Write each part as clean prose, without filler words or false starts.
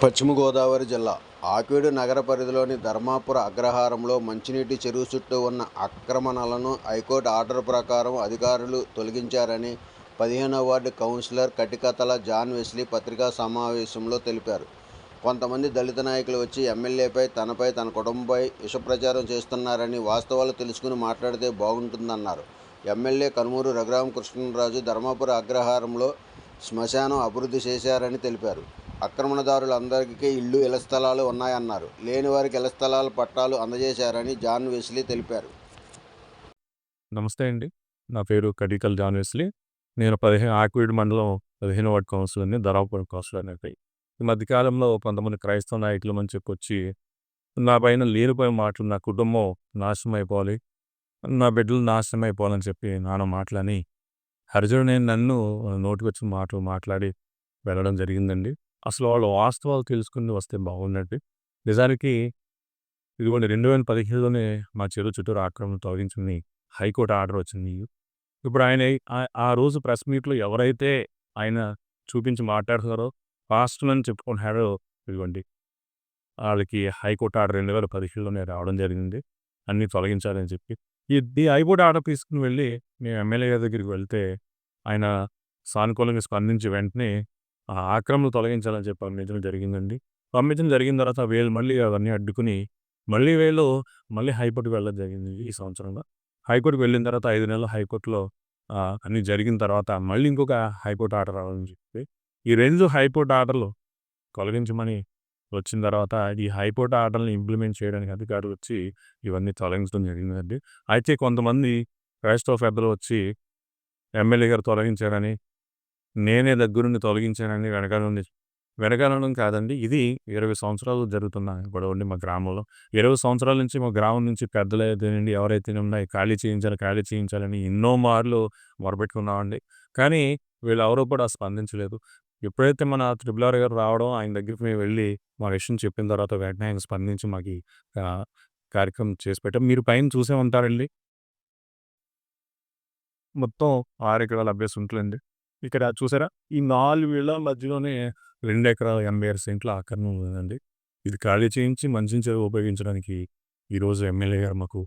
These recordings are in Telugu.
పశ్చిమ గోదావరి జిల్లా ఆకివీడు నగర పరిధిలోని ధర్మాపుర అగ్రహారంలో మంచినీటి చెరువు చుట్టూ ఉన్న ఆక్రమణలను హైకోర్టు ఆర్డర్ ప్రకారం అధికారులు తొలగించారని 15వ వార్డు కౌన్సిలర్ కటికతల జాన్ వెస్లీ పత్రికా సమావేశంలో తెలిపారు. కొంతమంది దళిత నాయకులు వచ్చి ఎమ్మెల్యేపై, తన కుటుంబంపై విషప్రచారం చేస్తున్నారని, వాస్తవాలు తెలుసుకుని మాట్లాడితే బాగుంటుందన్నారు. ఎమ్మెల్యే కనుమూరు రఘురామకృష్ణరాజు ధర్మాపుర అగ్రహారంలో శ్మశానం అభివృద్ధి చేశారని తెలిపారు. ఆక్రమణదారులందరికీ ఇళ్లు, ఇళ్ల స్థలాలు ఉన్నాయన్నారు. లేని వారికి ఇళ్ల స్థలాల పట్టాలు అందజేశారని జాన్ వెస్లీ తెలిపారు. నమస్తే అండి. నా పేరు కటికల్ జాన్ వెస్లీ. నేను ఆకివీడు మండలం 15వ వార్డు కౌన్సిలర్‌ని, ధర్మాపురం కౌన్సిలర్‌ని. ఈ మధ్యకాలంలో కొంతమంది క్రైస్తవ నాయకులు అని చెప్పొచ్చి నా పైన లేనిపోయిన మాటలు, నా కుటుంబం నాశనం అయిపోవాలి, నా బిడ్డలు నాశనం అయిపోవాలని చెప్పి నానా మాటలని హరిజనుడైన నన్ను నోటికొచ్చిన మాటలు మాట్లాడి వెళ్ళడం జరిగిందండి. అసలు వాళ్ళు వాస్తవాలు తెలుసుకుని వస్తే బాగుండండి. నిజానికి ఇదిగోండి 2015లోనే మా చెరువు చుట్టూరా ఆక్రమణ తొలగించమని హైకోర్టు ఆర్డర్ వచ్చింది. ఇప్పుడు ఆయన ఆ రోజు ప్రెస్ మీట్‌లో ఎవరైతే ఆయన చూపించి మాట్లాడుతున్నారో, పాస్టర్‌లని చెప్పుకుంటున్నారో, ఇదిగోండి ఆళ్ళకి హైకోర్టు ఆర్డర్ 2015లోనే రావడం జరిగింది. అన్నీ తొలగించాలని చెప్పి. ఈ హైకోర్టు ఆర్డర్ తీసుకొని వెళ్ళి మేము ఎమ్మెల్యే గారి దగ్గరికి వెళ్తే ఆయన సానుకూలంగా స్పందించి వెంటనే ఆ ఆక్రమణ తొలగించాలని చెప్పి పంపించడం జరిగిందండి. పంపించడం జరిగిన తర్వాత వీళ్ళు మళ్ళీ అవన్నీ అడ్డుకుని మళ్ళీ హైకోర్టుకి వెళ్ళడం జరిగింది ఈ సంవత్సరంలో. హైకోర్టుకి వెళ్ళిన తర్వాత 5 నెలలు హైకోర్టులో అన్నీ జరిగిన తర్వాత మళ్ళీ ఇంకొక హైకోర్టు ఆర్డర్ రావాలని చెప్పి ఈ 2 హైకోర్టు ఆర్డర్‌లు తొలగించమని వచ్చిన తర్వాత ఈ హైకోర్టు ఆర్డర్‌ని ఇంప్లిమెంట్ చేయడానికి అధికారులు వచ్చి ఇవన్నీ తొలగించడం జరిగిందండి. అయితే కొంతమంది క్రైస్తవ పెద్దలు వచ్చి ఎమ్మెల్యే గారు తొలగించారని, నేనే దగ్గరుండి తొలగించానని వెనకాలడం కాదండి. ఇది 20 సంవత్సరాలు జరుగుతున్న గొడవండి మా గ్రామంలో. 20 సంవత్సరాల నుంచి మా గ్రామం నుంచి పెద్దలైతేనండి ఎవరైతే ఉన్నాయి ఖాళీ చేయించాలని ఎన్నో మార్లు మొరపెట్టుకున్నామండి. కానీ వీళ్ళెవరూ కూడా స్పందించలేదు. ఎప్పుడైతే మన త్రిపుల్ ఆర్ గారు రావడం, ఆయన దగ్గరికి మేము వెళ్ళి మా విషయం చెప్పిన తర్వాత వెంటనే ఆయన స్పందించి మాకీ ఆహ్, కార్యక్రమం చేసి పెట్టాం. మీరు పైన చూసే ఉంటారండి. మొత్తం 6 ఎకరాల 70 సెంట్లండి. ఇక్కడ చూసారా? ఈ 4 ఇళ్ల మధ్యలోనే 2 ఎకరాల 86 సెంట్ల ఆక్రమణ ఉన్నదండి. ఇది ఖాళీ చేయించి మంచినీటి చెరువు ఉపయోగించడానికి ఈరోజు ఎమ్మెల్యే గారు మాకు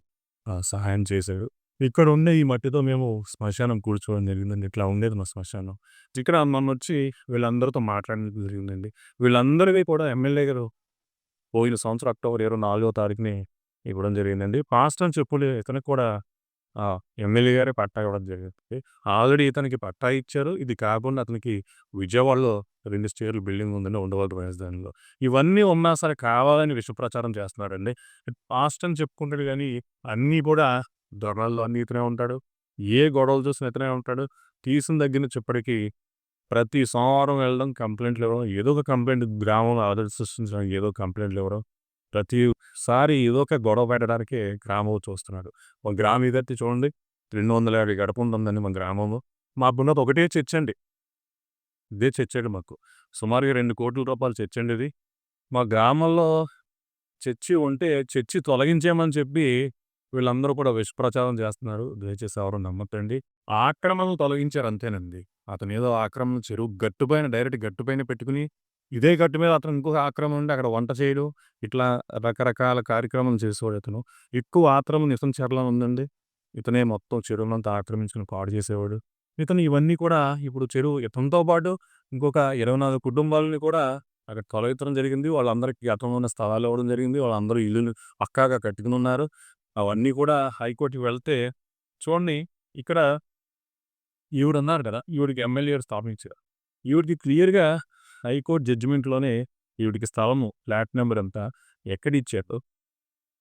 సహాయం చేశారు. ఇక్కడ ఉన్న ఈ మట్టితో మేము శ్మశానం కూర్చోవడం జరిగిందండి. ఇట్లా ఉండేది మా శ్మశానం. ఇక్కడ మొన్నొచ్చి వీళ్ళందరితో మాట్లాడడం జరిగిందండి. వీళ్ళందరివి కూడా ఎమ్మెల్యే గారు పోయిన సంవత్సరం అక్టోబర్ 24వ తారీఖుని ఇవ్వడం జరిగిందండి. పాస్టర్ అని చెప్పుకునే ఇతనికి కూడా ఆ! ఎమ్మెల్యే గారే పట్టా ఇవ్వడం జరిగింది. ఆల్రెడీ ఇతనికి పట్టా ఇచ్చారు. ఇది కాకుండా అతనికి విజయవాడలో 2 స్టేర్ల బిల్డింగ్ ఉందండి ఉండవల్లి రాజధానిలో. ఇవన్నీ ఉన్నా సరే కావాలని విష ప్రచారం చేస్తున్నాడండి. పాస్ట్ అని చెప్పుకుంటాడు గానీ అన్నీ కూడా దొరల్లో అన్నీ ఇతనే ఉంటాడు. ఏ గొడవలు చూసినా ఇతనే ఉంటాడు. తీసిన దగ్గర నుంచి ఇప్పటికి ప్రతి సోమవారం వెళ్ళడం, కంప్లెయింట్లు ఇవ్వడం, ఏదో ఒక కంప్లెయింట్ గ్రామంలో అలజడి సృష్టించడానికి ఏదో కంప్లెయింట్లు ఇవ్వడం. ప్రతిసారి ఏదో ఒక గొడవ పెట్టడానికే గ్రామం చూస్తున్నాడు. ఒక గ్రామం ఇదైతే చూడండి 250 గడప ఉంటుందండి మా గ్రామంలో. మాకున్నది ఒకటే చర్చండి. ఇదే చర్చండి మాకు. సుమారుగా రూ. 2,00,00,000 చర్చండి ఇది. మా గ్రామంలో చర్చి ఉంటే చర్చి తొలగించేయమని చెప్పి వీళ్ళందరూ కూడా విష ప్రచారం చేస్తున్నారు. దయచేసి ఎవరు నమ్మొద్దండి. ఆక్రమణలు తొలగించారు అంతేనండి. అతనేదో ఆక్రమణ చెరువు గట్టు పైన డైరెక్ట్ గట్టు పైన పెట్టుకుని, ఇదే గట్టు మీద అతను ఇంకొక ఆక్రమణ ఉండి అక్కడ వంట చేయడం, ఇట్లా రకరకాల కార్యక్రమాలు చేసేవాడు ఇతను. ఎక్కువ ఆక్రమణ ఇతని చెరలో ఉందండి. ఇతనే మొత్తం చెరువునంతా ఆక్రమించుకొని పాడు చేసేవాడు. ఇతను ఇవన్నీ కూడా ఇప్పుడు చెరువు ఇతనితో పాటు ఇంకొక 24 కుటుంబాలని కూడా అక్కడ తొలగించడం జరిగింది. వాళ్ళందరికీ గతంలో ఉన్న స్థలాలు ఇవ్వడం జరిగింది. వాళ్ళందరూ ఇల్లులు పక్కాగా కట్టుకునున్నారు. అవన్నీ కూడా హైకోర్ట్‌కి వెళ్తే చూడండి ఇక్కడ ఈవిడున్నారు కదా! ఈవిడకి ఎమ్మెల్యే గారు స్థాపించారు. ఈవిడకి క్లియర్‌గా హైకోర్ట్ జడ్జిమెంట్‌లోనే ఈవిడకి స్థలము, ఫ్లాట్ నంబర్ ఎంత, ఎక్కడిచ్చారు,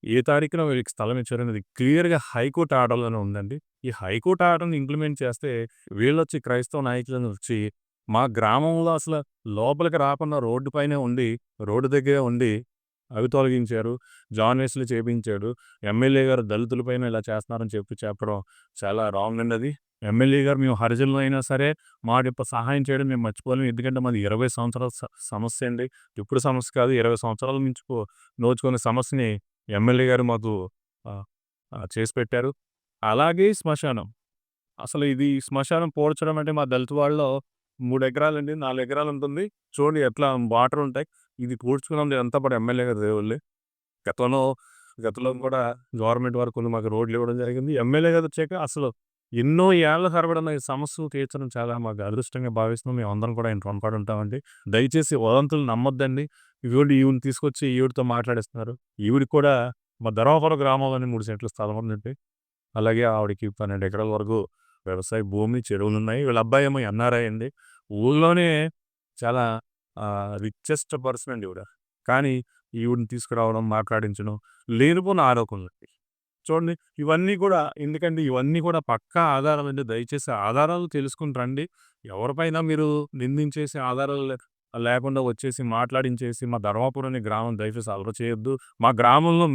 ఏ తారీఖున వీళ్ళకి స్థలం ఇచ్చారనేది క్లియర్‌గా హైకోర్ట్ ఆర్డర్‌లోనే ఉందండి. ఈ హైకోర్ట్ ఆర్డర్‌ని ఇంప్లిమెంట్ చేస్తే వీళ్ళొచ్చి క్రైస్తవ నాయకులను వచ్చి మా గ్రామంలో అసలు లోపలికి రాకుండా రోడ్డు పైనే ఉండి, రోడ్డు దగ్గరే ఉండి అవి తొలగించారు. John Wesley చేపించాడు. ఎమ్మెల్యే గారు దళితుల పైన ఇలా చేస్తున్నారని చెప్పి చెప్పడం చాలా రాంగ్ అండి అది. ఎమ్మెల్యే గారు మేము హరిజనులు అయినా సరే సహాయం చేయడం మేము మర్చిపోలేము. ఎందుకంటే మాది 20 సంవత్సరాల సమస్య అండి. ఇప్పుడు సమస్య కాదు. 20 సంవత్సరాల నుంచి నోచుకునే సమస్యని ఎమ్మెల్యే గారు మాకు ఆహ్, ఆహ్, చేసి పెట్టారు. అలాగే శ్మశానం. అసలు ఇది శ్మశానం పోడ్చడం అంటే మా దళిత వాళ్ళలో 3 ఎకరాలండి, 4 ఎకరాలు ఉంటుంది. చూడండి ఎట్లా వాటర్ ఉంటాయి. ఇది పూడ్చుకున్నది అంతా కూడా ఎమ్మెల్యే గారి దేవుళ్ళే. గతంలో గతంలో కూడా గవర్నమెంట్ వారు కొన్ని మాకు రోడ్లు ఇవ్వడం జరిగింది. ఎమ్మెల్యే గారు వచ్చాక అసలు ఎన్నో ఏళ్ల తరబడిన ఈ సమస్యలు తీర్చడం చాలా మాకు అదృష్టంగా భావిస్తున్నాం. మేమందరం కూడా ఆయన రుణపడి ఉంటామండి. దయచేసి వదంతులు నమ్మొద్దండి. ఇగోండి ఈవిడని తీసుకొచ్చి ఈవిడతో మాట్లాడిస్తున్నారు. ఈవిడకి కూడా మా ధర్మపురం గ్రామంలోని 3 సెంట్ల స్థలం ఉందండి. అలాగే ఆవిడకి 12 ఎకరాల వరకు వ్యవసాయ భూమి, చెరువులున్నాయి. వీళ్ళ అబ్బాయేమో ఎన్ఆర్ఐ అండి. ఊళ్ళోనే చాలా రిచెస్ట్ పర్సన్ అండి ఈవిడ. కానీ ఈవిడని తీసుకురావడం, మాట్లాడించడం, లేనిపోని ఆరోపణలండి. చూడండి ఇవన్నీ కూడా ఎందుకండి ఇవన్నీ కూడా పక్కా ఆధారాలండి. దయచేసి ఆధారాలు తెలుసుకొని రండి. ఎవరిపైన మీరు నిందించేసి ఆధారాలు లేకుండా వచ్చేసి మాట్లాడించేసి మా ధర్మాపురం అనే గ్రామం దయచేసి అల్లరి చేయొద్దు. మా గ్రామంలో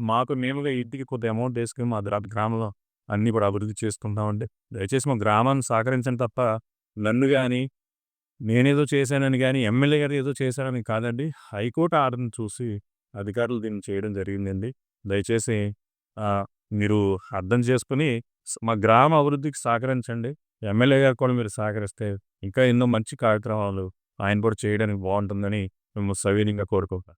మాకు మేముగా ఇంటికి కొంత అమౌంట్ వేసుకొని మా గ్రామంలో అన్నీ కూడా అభివృద్ధి చేసుకుంటామండి. దయచేసి మా గ్రామాన్ని సహకరించండి తప్ప నన్ను గాని, నేనేదో చేశానని గాని, ఎమ్మెల్యే గారు ఏదో చేశారని కాదండి. హైకోర్టు ఆర్డర్‌ని చూసి అధికారులు దీన్ని చేయడం జరిగిందండి. దయచేసి ఆహ్, మీరు అర్థం చేసుకొని మా గ్రామ అభివృద్ధికి సహకరించండి. ఎమ్మెల్యే గారికి కూడా మీరు సహకరిస్తే ఇంకా ఎన్నో మంచి కార్యక్రమాలు ఆయన కూడా చేయడానికి బావుంటుందని మేము సవినయంగా కోరుకుంటున్నాం.